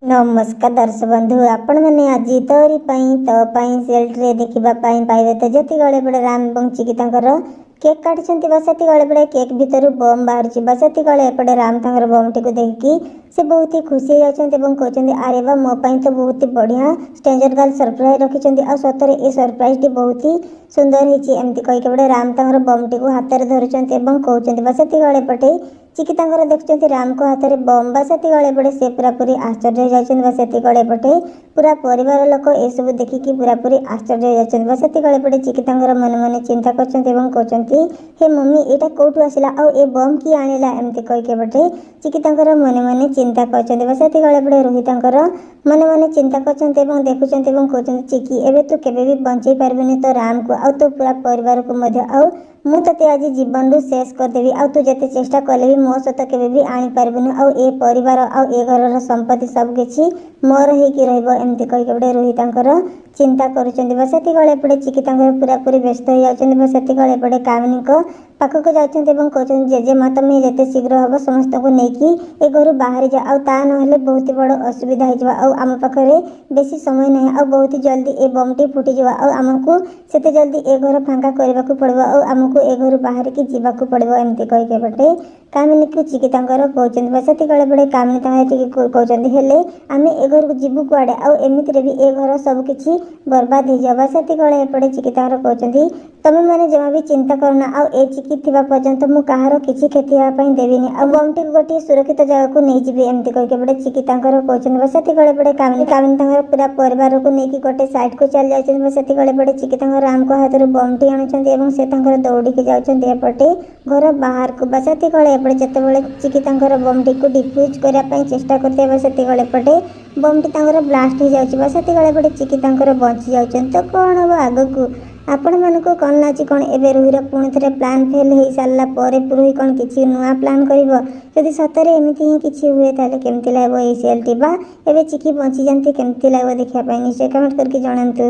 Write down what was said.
नमस्कार दर्शक बंधु आपण मैंने आज तोरी सेल्ट्रे देखा पाइबे तो जति गले बड़े राम और चिकिता केक काटुंट बसती गले बड़े केक भितर बम बाहर बसती गले एपटे राम तर बम टी देखिकी से बहुत ही खुशी होती कहते आरे बा मो तो बहुत ही बढ़िया स्ट्रेंजर गर्ल सरप्राइज रखिंट आ सतरे ये सरप्राइज टी बहुत ही सुंदर होती कहीकि बड़े राम तर बम टी हाथ में धरुंच कहते बसती गले पटे चिकिता देखुं राम को हाथ में बम बसती गले पटे से पूरापूरी आश्चर्य हो बसती गले पटे पूरा परिवार लोक ये सब देखिकी पूरापूरी आश्चर्य हो बसती गले पटे चिकिता मन मन चिंता कहते हे मम्मी यहाँ कौटू आसला आ बम किए आणला एमती कहीके पटे चिकिता मन मन चिंता कर बसती गले पटे रोहित मन मन चिंता कर देखुं कहते चिकी एवं तू केवे भी बंचे पार्बनी तो राम को आ तो पूरा परिवार को मु ते आज जीवन रू शेष करदेवी आ तू जिते चेष्टा कले भी मो सहित केवे भी आनी पार्बनी आ ए परिवार आ ए घर संपत्ति सब किछि मोर होइकी रहइबो एमती कहीके बड़े रोहित चिंता करुँच बसती गले पड़े चिकिता पूरापूरी व्यस्त हो जाती बसती गले पड़े कामिनी पाखक जाते कहते जेजेमा तुम्हें जिते शीघ्र हम समस्त को लेकिन ए घर बाहर जा आ ना बहुत बड़ असुविधा हो आम पाखे बेसी समय ना आ बहुत जल्दी ए बम टी फुटी आमको से जल्दी ए घर फांका करने को पड़ो आमको ए घर बाहर की जावाक पड़ो एमती कहीके पटे कामिनी को चिकिता कहते बसती गले पड़े कामिनी कहते हेले आम ए घर को जीवु कुआड़े आमती भी ए घर सबकि बर्बाद हो जाए बसती गले एपटे चिकिता कहते तुम मैंने जमा भी चिंता करना आ चिकी थी पर्यंत मु कहार किसी क्षति होगापी देवीनि आ बम टी गोटे सुरक्षित जगह को नहीं जी एमती कहीके पटे चिकिता कहते बसती गले पड़े कामिनी पूरा परिवार को लेकिन गोटे साइड को चल जाते बसती गले पड़े चिकिता राम को हाथ में बम टी आणुंट से दौड़िकी जाते घर बाहर को बसती गले एपटे जिते चिकिता बम टी को डिफ्यूज करने चेष्टा करते बसती गले पटे बम टी ब्लास्ट हो जाए बसती गले पटे चिकिता बची जाते तो कौन हम आग को आपण मानक कौन लाची कौन एवं रुहीर पुणी थे प्लान फेल हो सारा रुही कौन किसी नुआ प्लान कर सतरे एमती ही किसी हुए ताले केमती लगे ये सीएलटी बा एवं चिकी बची जाती केमती लगे देखापी निश्चय कमेंट करके जनातु।